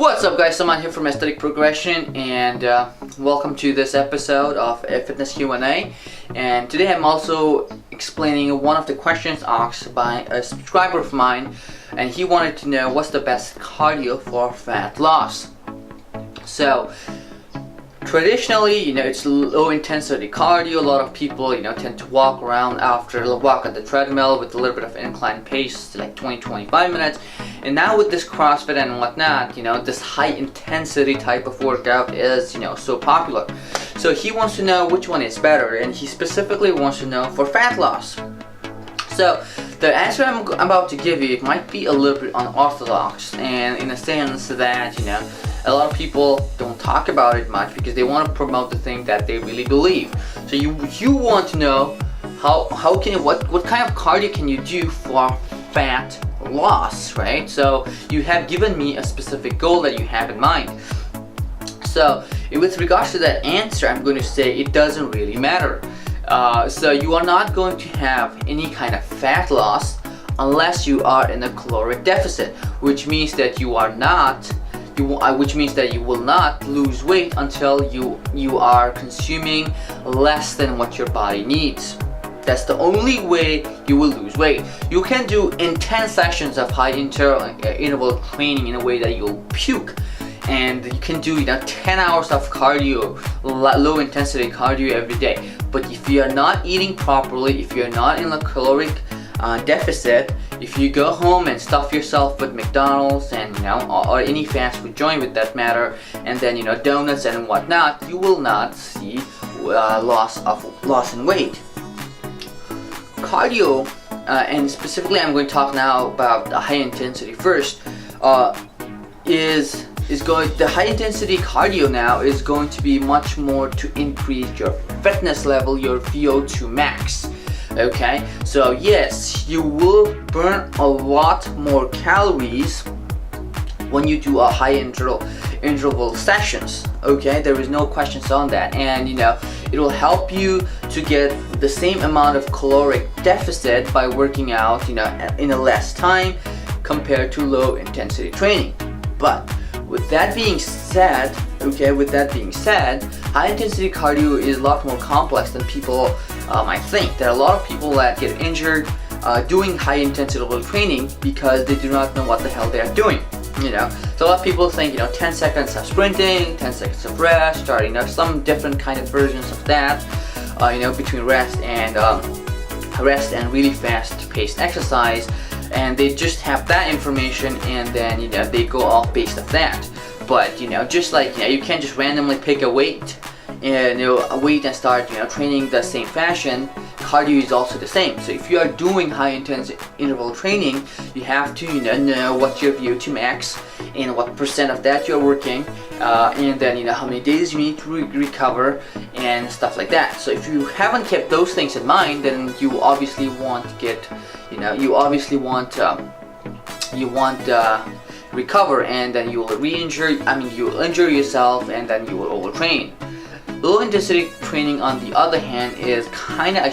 What's up guys, Saman here from Aesthetic Progression, and welcome to this episode of a Fitness Q&A. And today I'm also explaining one of the questions asked by a subscriber of mine, and he wanted to know what's the best cardio for fat loss. So traditionally, it's low intensity cardio. A lot of people, tend to walk around after a walk at the treadmill with a little bit of incline pace, like 20-25 minutes. And now with this CrossFit and whatnot, this high intensity type of workout is, so popular. So he wants to know which one is better, and he specifically wants to know for fat loss. So the answer I'm about to give you might be a little bit unorthodox, and in a sense that, a lot of people don't talk about it much because they want to promote the thing that they really believe. So you want to know what kind of cardio can you do for fat loss, right? So you have given me a specific goal that you have in mind. So with regards to that answer, I'm going to say it doesn't really matter. So you are not going to have any kind of fat loss unless you are in a caloric deficit, which means that you will not lose weight until you are consuming less than what your body needs. That's the only way you will lose weight. You can do intense sessions of high interval training in a way that you'll puke, and you can do 10 hours of cardio, low intensity cardio every day. But if you are not eating properly, if you're not in a caloric deficit, if you go home and stuff yourself with McDonald's and or any fast food joint with that matter, and then donuts and whatnot, you will not see loss in weight. Cardio, and specifically I'm going to talk now about the high intensity first, the high intensity cardio now is going to be much more to increase your fitness level, your VO2 max. Okay, so yes, you will burn a lot more calories when you do a high interval sessions. Okay, there is no questions on that, and it will help you to get the same amount of caloric deficit by working out in a less time compared to low intensity training. But with that being said, high intensity cardio is a lot more complex than people might think. There are a lot of people that get injured doing high intensity training because they do not know what the hell they are doing. So a lot of people think 10 seconds of sprinting, 10 seconds of rest, or some different kind of versions of that, between rest and really fast paced exercise, and they just have that information, and then they go off based of that. But just like you can't just randomly pick a weight and start training the same fashion. Cardio is also the same. So if you are doing high intense interval training, you have to know what your VO2 max and what percent of that you're working, and then how many days you need to recover and stuff like that. So if you haven't kept those things in mind, then you obviously want recover, and then you will you will injure yourself, and then you will overtrain. Low intensity training, on the other hand, is kind of,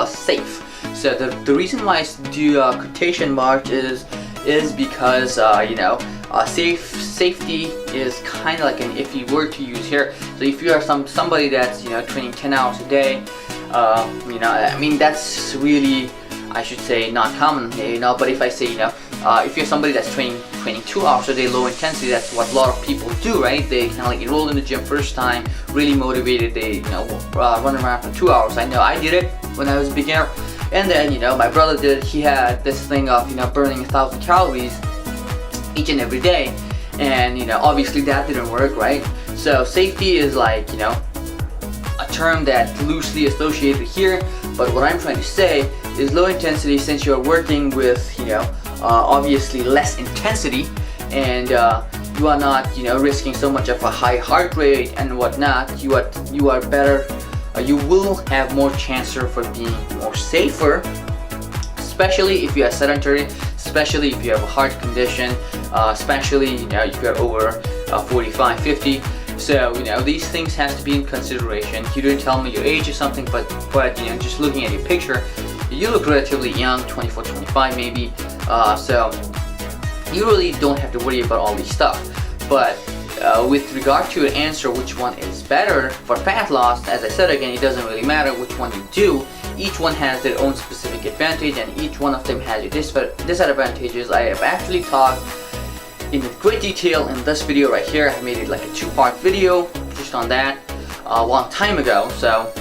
safe. So the reason why I do quotation marks is because safety is kind of like an iffy word to use here. So if you are somebody that's training 10 hours a day, that's really, not common. But if I say if you're somebody that's training 2 hours a day, low intensity, that's what a lot of people do, right? They kind of like enroll in the gym first time, really motivated, they run around for 2 hours. I know I did it when I was a beginner, and then my brother did. He had this thing of burning 1,000 calories each and every day, and obviously that didn't work, right? So safety is like a term that's loosely associated here, but what I'm trying to say is low intensity, since you're working with obviously less intensity, and you are not risking so much of a high heart rate and whatnot, you are better, you will have more chance for being more safer, especially if you are sedentary, especially if you have a heart condition, especially if you're over 45, 50. So these things have to be in consideration. You didn't tell me your age or something, but just looking at your picture, you look relatively young, 24, 25 maybe. So you really don't have to worry about all these stuff. But with regard to your answer, which one is better for fat loss, as I said again, it doesn't really matter which one you do. Each one has their own specific advantage, and each one of them has disadvantages. I have actually talked in great detail in this video right here. I made it like a two-part video just on that a long time ago, so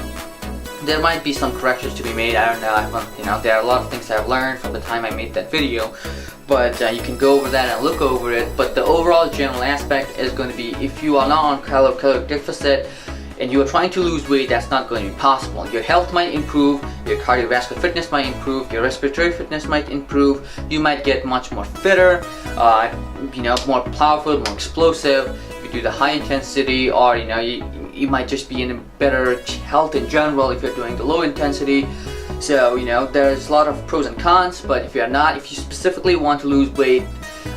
there might be some corrections to be made. I don't know. There are a lot of things I've learned from the time I made that video, but you can go over that and look over it. But the overall general aspect is going to be, if you are not on caloric deficit and you are trying to lose weight, that's not going to be possible. Your health might improve, your cardiovascular fitness might improve, your respiratory fitness might improve, you might get much more fitter, more powerful, more explosive if you do the high intensity, or you might just be in a better health in general if you're doing the low intensity. So there's a lot of pros and cons, but if you specifically want to lose weight,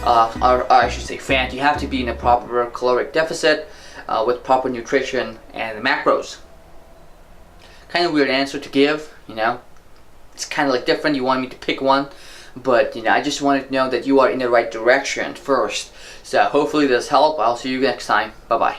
or I should say fat, you have to be in a proper caloric deficit with proper nutrition and macros. Kind of weird answer to give, it's kind of like different. You want me to pick one, but I just wanted to know that you are in the right direction first. So hopefully this helped. I'll see you next time. Bye bye.